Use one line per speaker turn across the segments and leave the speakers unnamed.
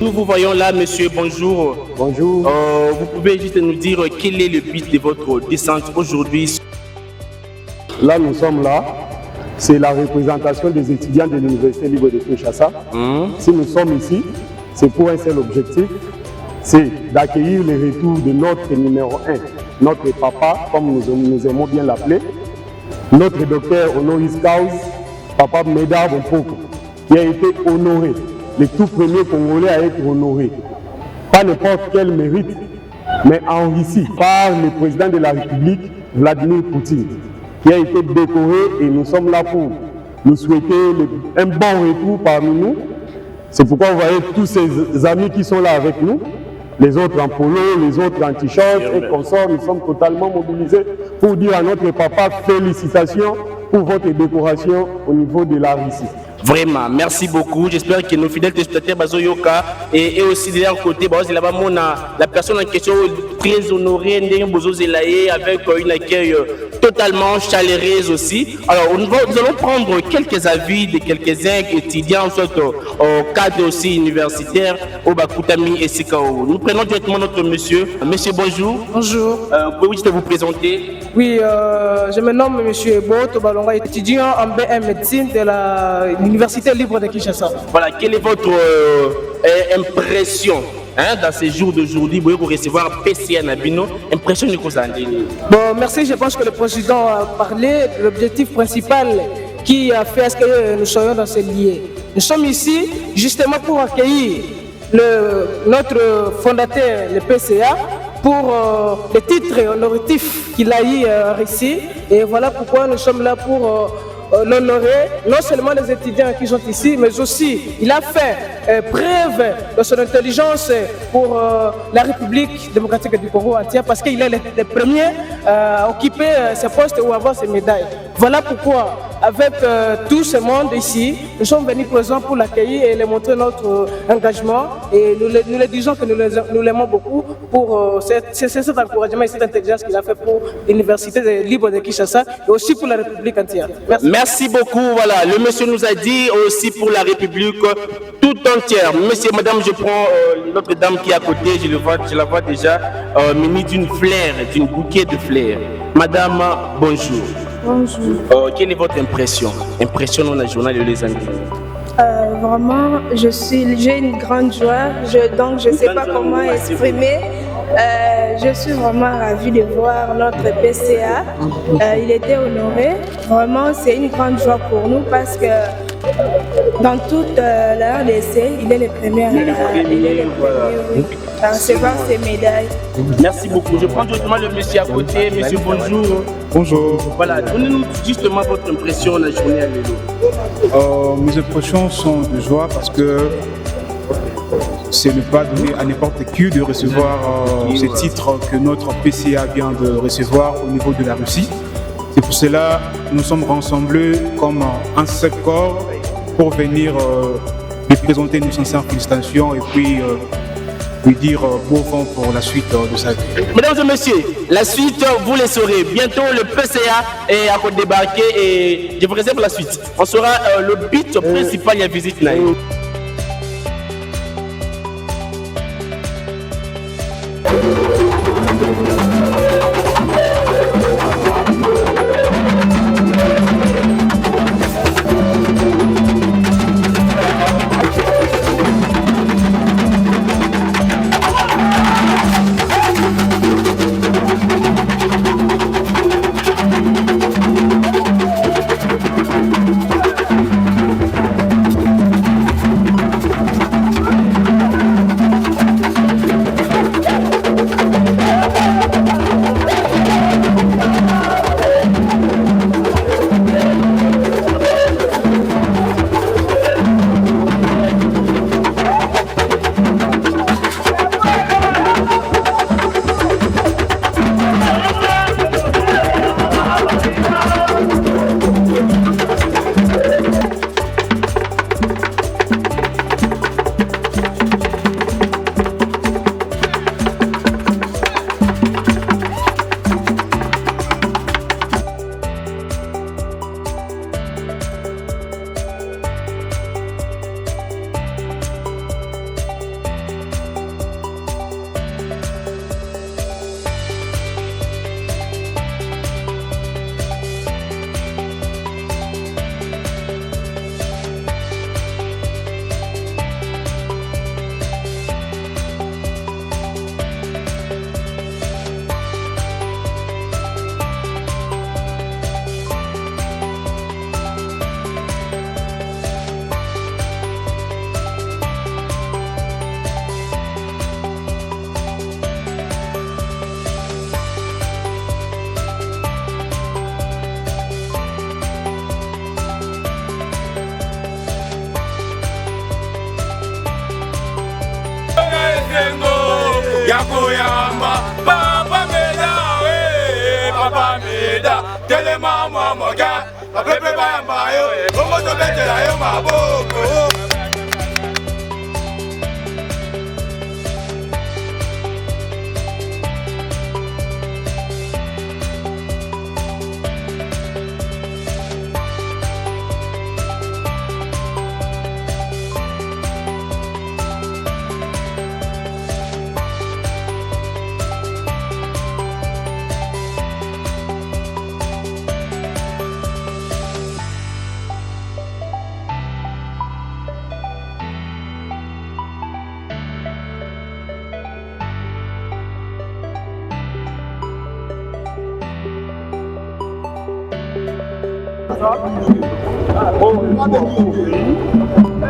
nous vous voyons là, monsieur, bonjour.
Bonjour.
Vous pouvez juste nous dire quel est le but de votre descente aujourd'hui?
Là, nous sommes là. C'est la représentation des étudiants de l'Université libre de Kinshasa. Si nous sommes ici, c'est pour un seul objectif, c'est d'accueillir le retour de notre numéro 1, notre papa, comme nous aimons bien l'appeler, notre docteur honoris causa, Papa Médard Bompoko, qui a été honoré, le tout premier Congolais à être honoré. Pas n'importe quel mérite, mais enrichi par le président de la République, Vladimir Poutine, qui a été décoré, et nous sommes là pour nous souhaiter un bon retour parmi nous. C'est pourquoi vous voyez tous ces amis qui sont là avec nous, les autres en polo, les autres en t-shirt et consorts, nous sommes totalement mobilisés pour dire à notre papa félicitations pour votre décoration au niveau de la Russie.
Vraiment, merci beaucoup. J'espère que nos fidèles téléspectateurs Bazoyoka et aussi de leur côté, là-bas, la personne en question très honorée, avec un accueil totalement chaleureux aussi. Alors, nous allons prendre quelques avis de quelques-uns étudiants, soit au cadre aussi universitaire, au Bakutami et Sikao. Nous prenons directement notre monsieur. Monsieur, bonjour.
Bonjour.
Pouvez-vous vous présenter?
Oui, je me nomme monsieur Ebo Tobalonga, étudiant en BM médecine de l'Université libre de Kinshasa.
Voilà, quelle est votre impression dans ces jours d'aujourd'hui pour recevoir PCA Nabino? Impression de quoi?
Bon, merci. Je pense que le président a parlé de l'objectif principal qui a fait à ce que nous soyons dans ces lieux. Nous sommes ici justement pour accueillir notre fondateur, le PCA, pour le titre honorifique qu'il a eu ici. Et voilà pourquoi nous sommes là pour l'honorer, non seulement les étudiants qui sont ici, mais aussi il a fait preuve de son intelligence pour la République démocratique du Congo entière, parce qu'il est le premier à occuper ce poste ou avoir ces médailles. Voilà pourquoi, avec tout ce monde ici, nous sommes venus présents pour l'accueillir et lui montrer notre engagement. Et nous le disons que nous l'aimons beaucoup pour cet encouragement et cette intelligence qu'il a fait pour l'Université libre de Kinshasa et aussi pour la République entière. Merci.
Merci beaucoup. Voilà, le monsieur nous a dit aussi pour la République tout entière. Monsieur, madame, je prends notre dame qui est à côté, je la vois déjà, munie d'une fleur, d'une bouquet de fleurs. Madame, bonjour.
Bonjour.
Quelle est votre impression? Impression dans la journée de les Anglais?
Vraiment, j'ai une grande joie, donc je ne sais pas comment exprimer. Je suis vraiment ravie de voir notre PCA. Il était honoré. Vraiment, c'est une grande joie pour nous parce que dans toute la RDC, il est le premier à recevoir ces médailles.
Merci beaucoup. Je prends justement le monsieur à côté. Monsieur, bonjour.
Bonjour.
Voilà, donnez-nous justement votre impression de la journée à vélo.
Mes impressions sont de joie parce que c'est ne pas donner à n'importe qui de recevoir ce titre que notre PCA vient de recevoir au niveau de la Russie. C'est pour cela que nous sommes rassemblés comme un seul corps pour venir lui présenter nos sincères félicitations et puis lui dire beau vent pour la suite de sa vie.
Mesdames et messieurs, la suite, vous le saurez. Bientôt, le PCA est à débarquer et je vous réserve la suite. On saura le but principal de la visite.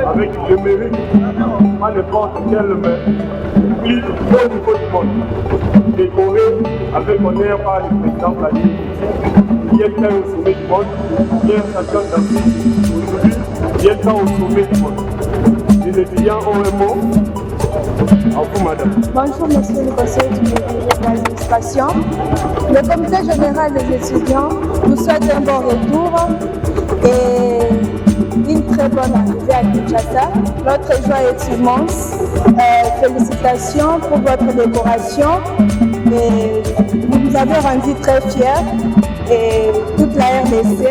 Avec le mérite, pas n'importe quel prix au niveau du monde. Décoré avec honneur par le président Vladimir Poutine, qui est très au sommet du monde, qui est un champion d'Afrique aujourd'hui, qui est très au sommet du monde. Les étudiants ont un mot. À vous, madame.
Bonjour, monsieur le conseiller de l'administration. Le comité général des étudiants nous souhaite un bon retour et une très bonne arrivée à Kinshasa. Notre joie est immense. Félicitations pour votre décoration. Et vous nous avez rendu très fiers. Et toute la RDC,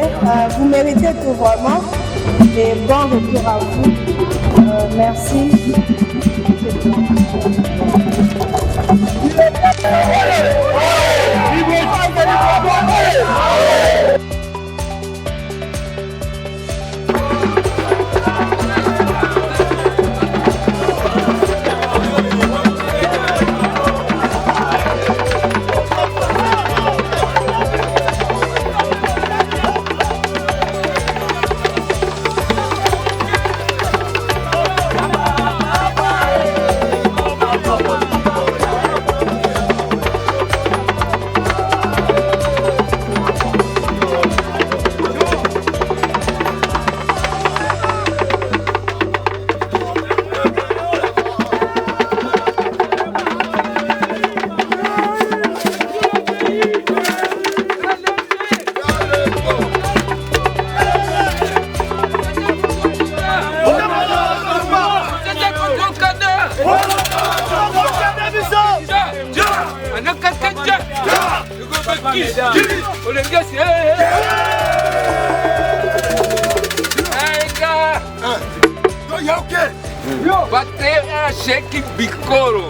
vous méritez tout vraiment. Et bon retour à vous. Merci.
Batera Sheki Bikoro,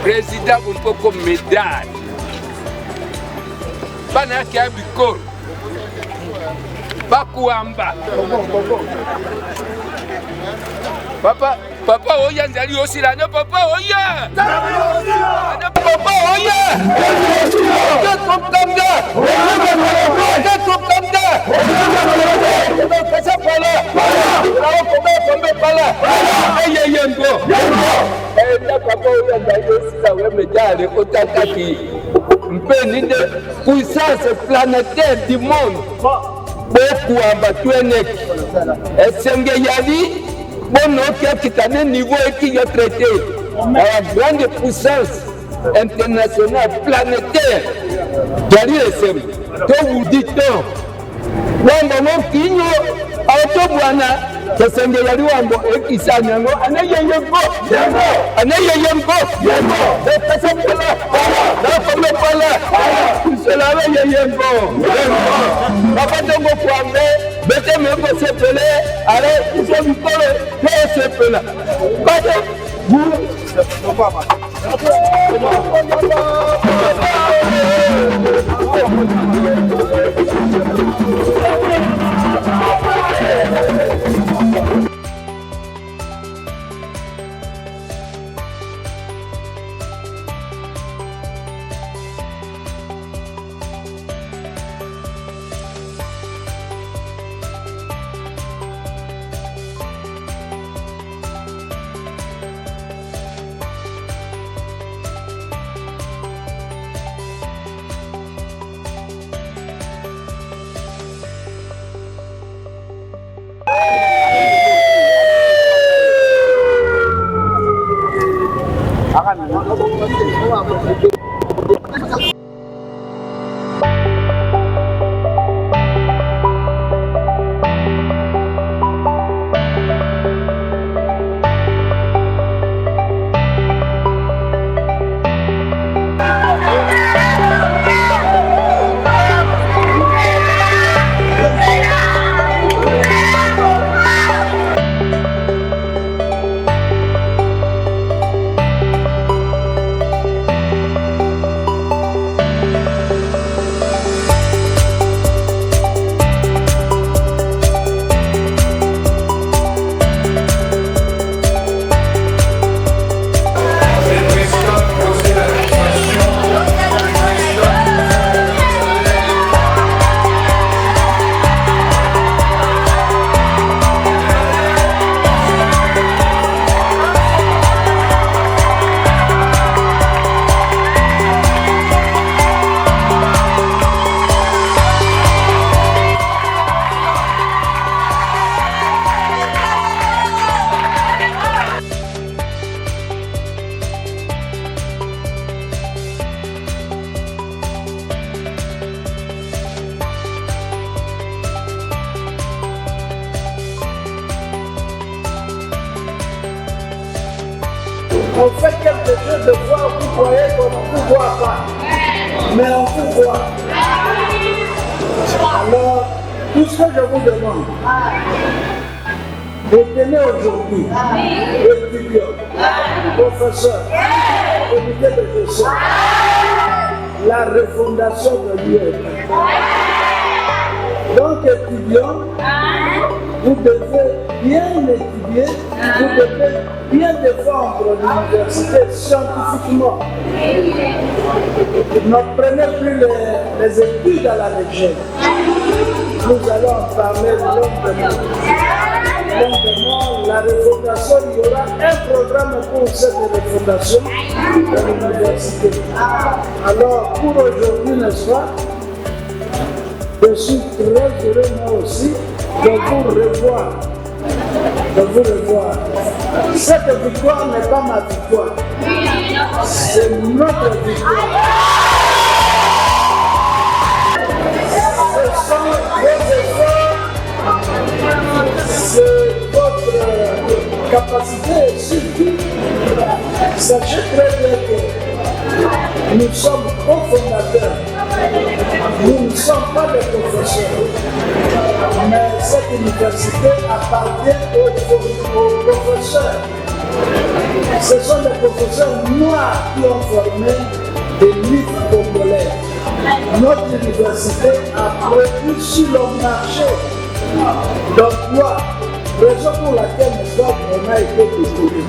président Mpoko médaille. Banaki a Bikoro. Bakuamba. Papa Oya Nzali aussi là, non Papa Oya. Papa Oya. Puissance planétaire du monde. Beaucoup abattuenek. Esenge Yali, bon qui est à un niveau qui est traité. La grande puissance internationale planétaire. Yali Esem. Que vous dites-on? Wambo Kinyo, Autobuana, Kesenge Yali Wambo, Ekisanyango, Anayembo, Anayembo, Pesapela, Napolopala, Sulava Yembo, Papa Dongo Kwame, Betemeko Sepele, Allez, vous sommes collés, Sepela. Pardon, vous,
On fait quelque chose de voir, vous croyez qu'on ne vous voit pas. Mais on vous voit. Alors, tout ce que je vous demande, retenez aujourd'hui, étudiants, professeurs, comité de gestion, la refondation de l'UEP. Donc, étudiants, vous devez bien étudier, vous devez bien défendre l'université scientifiquement. Ne prenez plus les études à la légère. Nous allons en parler longuement. La refondation, il y aura un programme pour cette refondation de l'université. Alors, pour aujourd'hui, n'est-ce pas, je suis très heureux moi aussi de vous revoir. Cette victoire n'est pas ma victoire, c'est notre victoire. Ce sont vos efforts, c'est votre capacité et surtout, sachez très bien que nous sommes cofondateurs. Nous ne sommes pas des professeurs, mais cette université appartient aux professeurs. Ce sont des professeurs noirs qui ont formé des livres congolais. Notre université a produit sur le marché d'emploi, raison pour laquelle on a été distribué.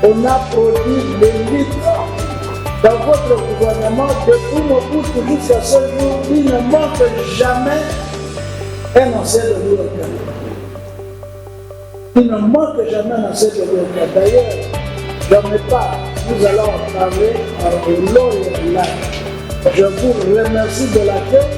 On a produit des livres. Dans votre gouvernement, depuis Mobutu jusqu'à ce jour, il ne manque jamais un ancien de l'UEP. Il ne manque jamais un ancien de l'UEP. D'ailleurs, j'en ai pas, nous allons en parler en long et en large. Je vous remercie de l'accueil.